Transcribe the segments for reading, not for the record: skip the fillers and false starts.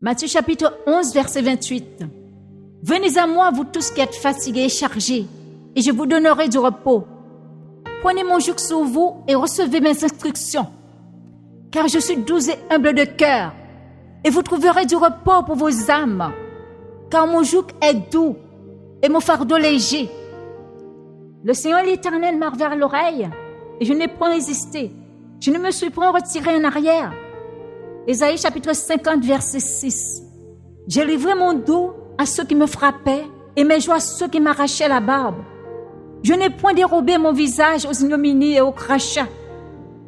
Matthieu chapitre 11, verset 28. Venez à moi, vous tous qui êtes fatigués et chargés, et je vous donnerai du repos. Prenez mon joug sur vous et recevez mes instructions, car je suis doux et humble de cœur, et vous trouverez du repos pour vos âmes, car mon joug est doux et mon fardeau léger. Le Seigneur l'Éternel m'a ouvert l'oreille, et je n'ai point résisté. Je ne me suis point retiré en arrière. Ésaïe chapitre 50, verset 6. J'ai livré mon dos à ceux qui me frappaient et mes joues à ceux qui m'arrachaient la barbe. Je n'ai point dérobé mon visage aux ignominies et aux crachats.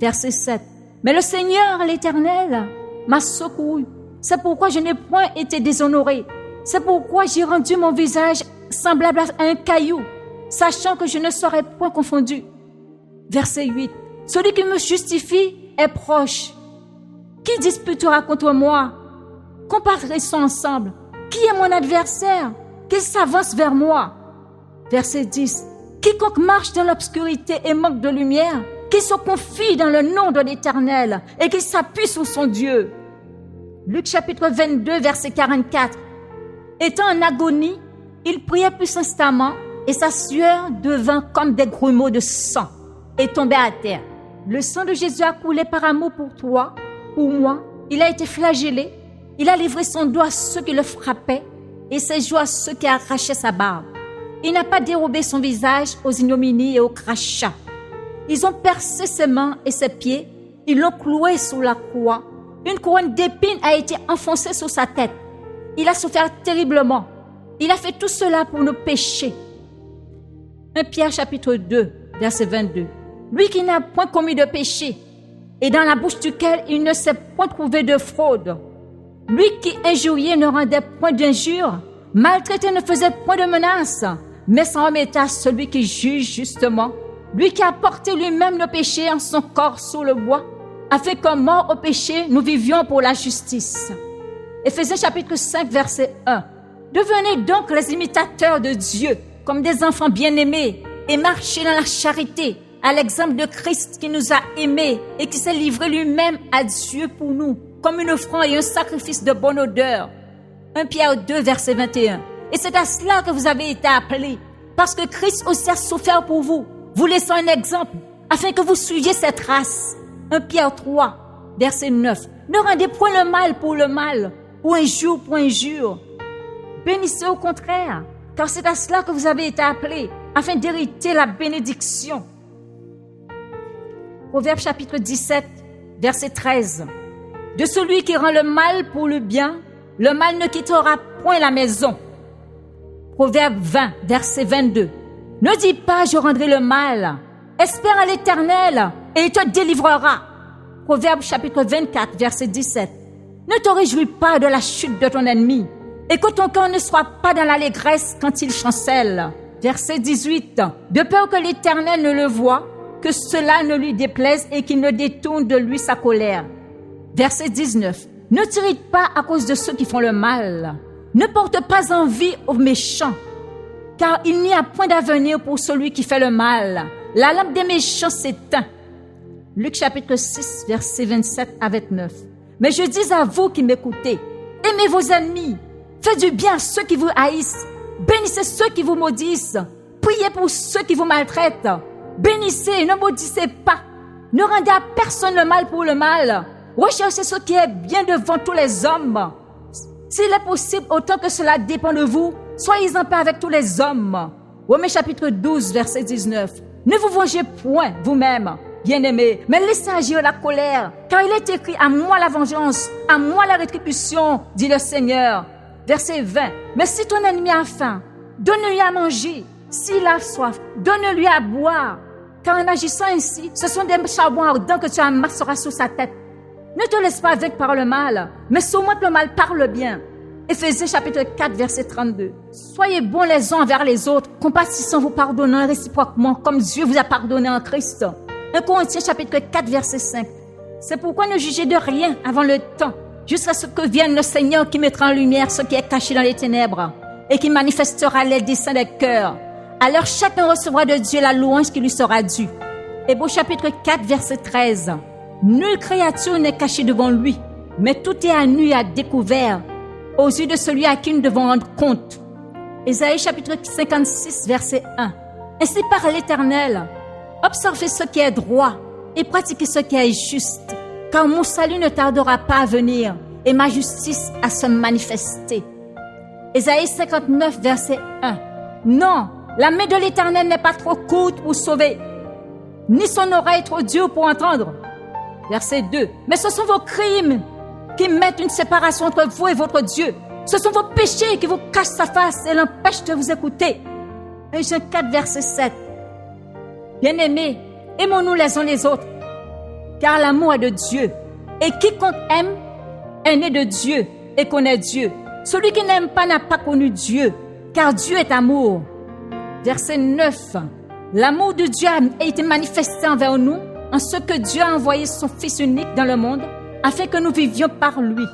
Verset 7. Mais le Seigneur, l'Éternel, m'a secouru. C'est pourquoi je n'ai point été déshonoré. C'est pourquoi j'ai rendu mon visage semblable à un caillou, sachant que je ne serai point confondu. Verset 8. Celui qui me justifie est proche. Qui disputera contre moi? Comparaissons ensemble. Qui est mon adversaire? Qu'il s'avance vers moi. Verset 10. Quiconque marche dans l'obscurité et manque de lumière, qu'il se confie dans le nom de l'Éternel et qu'il s'appuie sur son Dieu. Luc chapitre 22, verset 44. Étant en agonie, il priait plus instamment et sa sueur devint comme des grumeaux de sang et tombait à terre. Le sang de Jésus a coulé par amour pour toi, pour moi. Il a été flagellé. Il a livré son dos à ceux qui le frappaient et ses joues à ceux qui arrachaient sa barbe. Il n'a pas dérobé son visage aux ignominies et aux crachats. Ils ont percé ses mains et ses pieds. Ils l'ont cloué sous la croix. Une couronne d'épines a été enfoncée sur sa tête. Il a souffert terriblement. Il a fait tout cela pour nos péchés. 1 Pierre chapitre 2, verset 22. Lui qui n'a point commis de péché, et dans la bouche duquel il ne s'est point trouvé de fraude. Lui qui injuriait ne rendait point d'injure, maltraité ne faisait point de menace, mais s'en remettait à celui qui juge justement. Lui qui a porté lui-même nos péchés en son corps sur le bois, afin qu'en mort au péché, nous vivions pour la justice. Éphésiens chapitre 5, verset 1. Devenez donc les imitateurs de Dieu, comme des enfants bien-aimés, et marchez dans la charité, à l'exemple de Christ qui nous a aimés et qui s'est livré lui-même à Dieu pour nous, comme une offrande et un sacrifice de bonne odeur. 1 Pierre 2, verset 21. Et c'est à cela que vous avez été appelés, parce que Christ aussi a souffert pour vous, vous laissant un exemple, afin que vous suiviez cette race. 1 Pierre 3, verset 9. Ne rendez point le mal pour le mal, ou injure pour injure. Bénissez au contraire, car c'est à cela que vous avez été appelés, afin d'hériter la bénédiction. Proverbe chapitre 17, verset 13. De celui qui rend le mal pour le bien, le mal ne quittera point la maison. Proverbe 20, verset 22. Ne dis pas, je rendrai le mal. Espère à l'Éternel et il te délivrera. Proverbe chapitre 24, verset 17. Ne te réjouis pas de la chute de ton ennemi et que ton cœur ne soit pas dans l'allégresse quand il chancelle. Verset 18. De peur que l'Éternel ne le voie, que cela ne lui déplaise et qu'il ne détourne de lui sa colère. Verset 19. Ne t'irrite pas à cause de ceux qui font le mal. Ne porte pas envie aux méchants, car il n'y a point d'avenir pour celui qui fait le mal. La lampe des méchants s'éteint. Luc chapitre 6, verset 27 à 29. Mais je dis à vous qui m'écoutez, aimez vos ennemis, faites du bien à ceux qui vous haïssent, bénissez ceux qui vous maudissent, priez pour ceux qui vous maltraitent, bénissez et ne maudissez pas, ne rendez à personne le mal pour le mal, recherchez ce qui est bien devant tous les hommes. S'il est possible, autant que cela dépend de vous, soyez en paix avec tous les hommes. Romains chapitre 12, verset 19. Ne vous vengez point vous-même, bien-aimés, mais laissez agir la colère, car il est écrit, à moi la vengeance, à moi la rétribution, dit le Seigneur. Verset 20. Mais si ton ennemi a faim, donne-lui à manger. S'il a soif, donne-lui à boire. Car en agissant ainsi, ce sont des charbons ardents que tu amasseras sur sa tête. Ne te laisse pas vaincre par le mal, mais surmonte le mal par le bien. Éphésiens chapitre 4, verset 32. Soyez bons les uns envers les autres, compatissant, vous pardonnant réciproquement, comme Dieu vous a pardonné en Christ. 1 Corinthiens chapitre 4, verset 5. C'est pourquoi ne jugez de rien avant le temps, jusqu'à ce que vienne le Seigneur qui mettra en lumière ce qui est caché dans les ténèbres et qui manifestera les desseins des cœurs. Alors chacun recevra de Dieu la louange qui lui sera due. Hébreux chapitre 4, verset 13. Nulle créature n'est cachée devant lui, mais tout est à nu et à découvert. aux yeux de celui à qui nous devons rendre compte. Ésaïe chapitre 56, verset 1. Ainsi parle l'Éternel, observez ce qui est droit et pratiquez ce qui est juste, car mon salut ne tardera pas à venir et ma justice à se manifester. Ésaïe 59, verset 1. Non, la main de l'Éternel n'est pas trop courte pour sauver, ni son oreille trop dure pour entendre. Verset 2. Mais ce sont vos crimes qui mettent une séparation entre vous et votre Dieu. Ce sont vos péchés qui vous cachent sa face et l'empêchent de vous écouter. Jean 4, verset 7. Bien-aimés, aimons-nous les uns les autres, car l'amour est de Dieu. Et quiconque aime est né de Dieu et connaît Dieu. Celui qui n'aime pas n'a pas connu Dieu, car Dieu est amour. Verset 9. L'amour de Dieu a été manifesté envers nous en ce que Dieu a envoyé son Fils unique dans le monde afin que nous vivions par lui.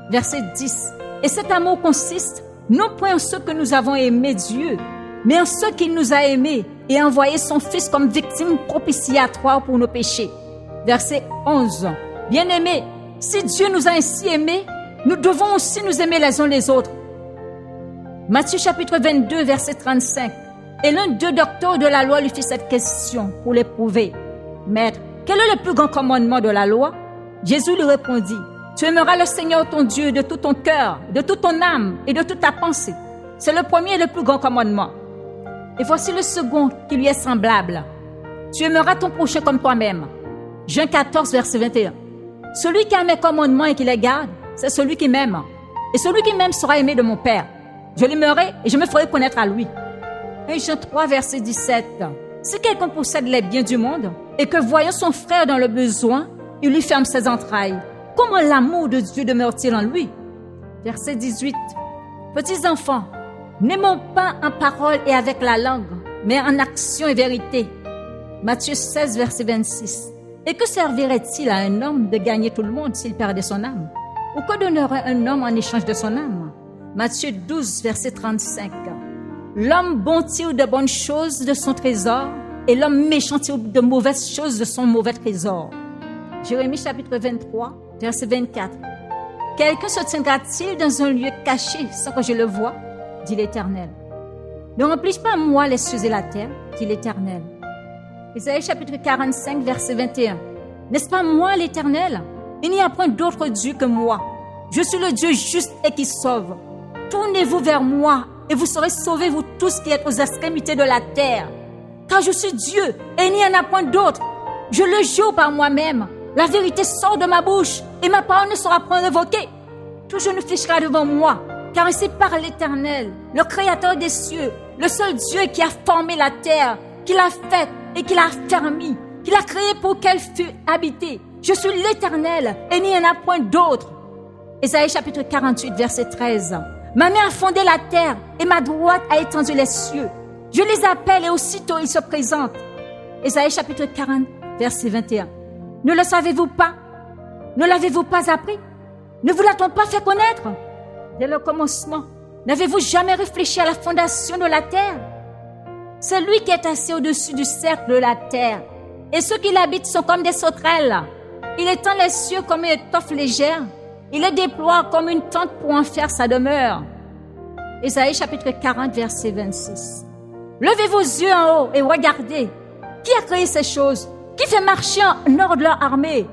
Verset 10. Et cet amour consiste non point en ce que nous avons aimé Dieu, mais en ce qu'il nous a aimés et a envoyé son Fils comme victime propitiatoire pour nos péchés. Verset 11. Bien-aimés, si Dieu nous a ainsi aimés, nous devons aussi nous aimer les uns les autres. Matthieu chapitre 22, verset 35. Et l'un d'eux, docteur de la loi, lui fit cette question pour l'éprouver. Maître, quel est le plus grand commandement de la loi? Jésus lui répondit, tu aimeras le Seigneur ton Dieu de tout ton cœur, de toute ton âme et de toute ta pensée. C'est le premier et le plus grand commandement. Et voici le second qui lui est semblable. Tu aimeras ton prochain comme toi-même. Jean 14, verset 21. Celui qui a mes commandements et qui les garde, c'est celui qui m'aime. Et celui qui m'aime sera aimé de mon Père. Je l'aimerai et je me ferai connaître à lui. Et Jean 3, verset 17. Si quelqu'un possède les biens du monde et que voyant son frère dans le besoin, il lui ferme ses entrailles, comment l'amour de Dieu demeure-t-il en lui? Verset 18. Petits enfants, n'aimons pas en parole et avec la langue, mais en action et vérité. Matthieu 16, verset 26. Et que servirait-il à un homme de gagner tout le monde s'il perdait son âme? Ou que donnerait un homme en échange de son âme? Matthieu 12, verset 35. L'homme bon tire de bonnes choses de son trésor et l'homme méchant tire de mauvaises choses de son mauvais trésor. Jérémie chapitre 23, verset 24. Quelqu'un se tiendra-t-il dans un lieu caché sans que je le voie? Dit l'Éternel. Ne remplis pas moi les cieux et la terre, dit l'Éternel. Ésaïe chapitre 45, verset 21. N'est-ce pas moi l'Éternel? Il n'y a point d'autre Dieu que moi. Je suis le Dieu juste et qui sauve. Tournez-vous vers moi et vous serez sauvés, vous tous qui êtes aux extrémités de la terre. Car je suis Dieu et il n'y en a point d'autre. Je le jure par moi-même. La vérité sort de ma bouche et ma parole ne sera point révoquée. Tout genou fléchira devant moi, car ainsi parle l'Éternel, le Créateur des cieux, le seul Dieu qui a formé la terre, qui l'a faite et qui l'a affermie, qui l'a créée pour qu'elle fût habitée. Je suis l'Éternel et il n'y en a point d'autre. Ésaïe chapitre 48, verset 13. Ma main a fondé la terre et ma droite a étendu les cieux. Je les appelle et aussitôt ils se présentent. Ésaïe chapitre 40, verset 21. Ne le savez-vous pas? Ne l'avez-vous pas appris? Ne vous l'a-t-on pas fait connaître? Dès le commencement, n'avez-vous jamais réfléchi à la fondation de la terre? C'est lui qui est assis au-dessus du cercle de la terre. Et ceux qui l'habitent sont comme des sauterelles. Il étend les cieux comme une étoffe légère. Il les déploie comme une tente pour en faire sa demeure. Ésaïe chapitre 40, verset 26. Levez vos yeux en haut et regardez. Qui a créé ces choses? Qui fait marcher en ordre leur armée?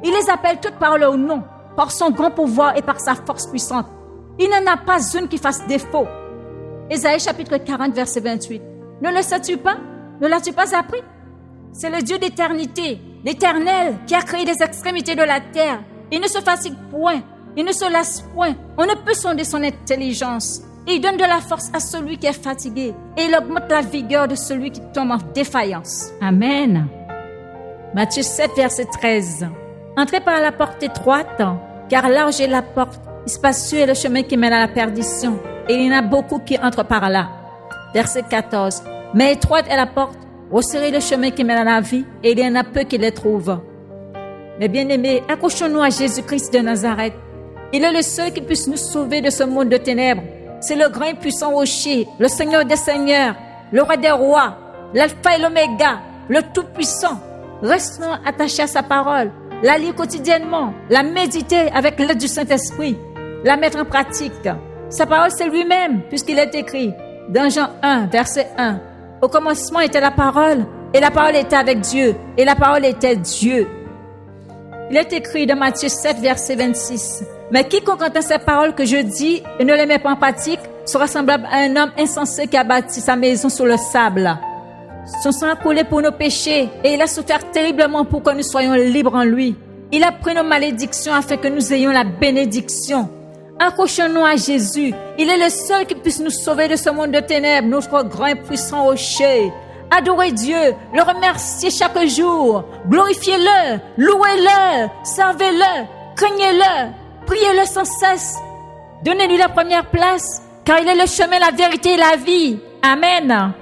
Il les appelle toutes par leur nom, par son grand pouvoir et par sa force puissante. Il n'en a pas une qui fasse défaut. Ésaïe chapitre 40, verset 28. Ne le sais-tu pas? Ne l'as-tu pas appris? C'est le Dieu d'éternité, l'Éternel, qui a créé des extrémités de la terre. Il ne se fatigue point, il ne se lasse point. On ne peut sonder son intelligence. Il donne de la force à celui qui est fatigué et il augmente la vigueur de celui qui tombe en défaillance. Amen. Matthieu 7, verset 13. Entrez par la porte étroite, car large est la porte, spacieux est le chemin qui mène à la perdition, et il y en a beaucoup qui entrent par là. Verset 14. Mais étroite est la porte, resserré le chemin qui mène à la vie, et il y en a peu qui les trouvent. Mais bien-aimés, accrochons-nous à Jésus-Christ de Nazareth. Il est le seul qui puisse nous sauver de ce monde de ténèbres. C'est le grand et puissant rocher, le Seigneur des seigneurs, le roi des rois, l'alpha et l'oméga, le tout-puissant. Restons attachés à sa parole, la lire quotidiennement, la méditer avec l'aide du Saint-Esprit. la mettre en pratique. Sa parole, c'est lui-même, puisqu'il est écrit dans Jean 1, verset 1. Au commencement était la parole, et la parole était avec Dieu, et la parole était Dieu. Il est écrit dans Matthieu 7, verset 26. Mais quiconque entend ces paroles que je dis et ne les met pas en pratique sera semblable à un homme insensé qui a bâti sa maison sur le sable. Son sang a coulé pour nos péchés et il a souffert terriblement pour que nous soyons libres en lui. Il a pris nos malédictions afin que nous ayons la bénédiction. Accrochons-nous à Jésus. Il est le seul qui puisse nous sauver de ce monde de ténèbres, notre grand et puissant rocher. Adorez Dieu, le remerciez chaque jour, glorifiez-le, louez-le, servez-le, craignez-le, priez-le sans cesse. Donnez-lui la première place, car il est le chemin, la vérité et la vie. Amen.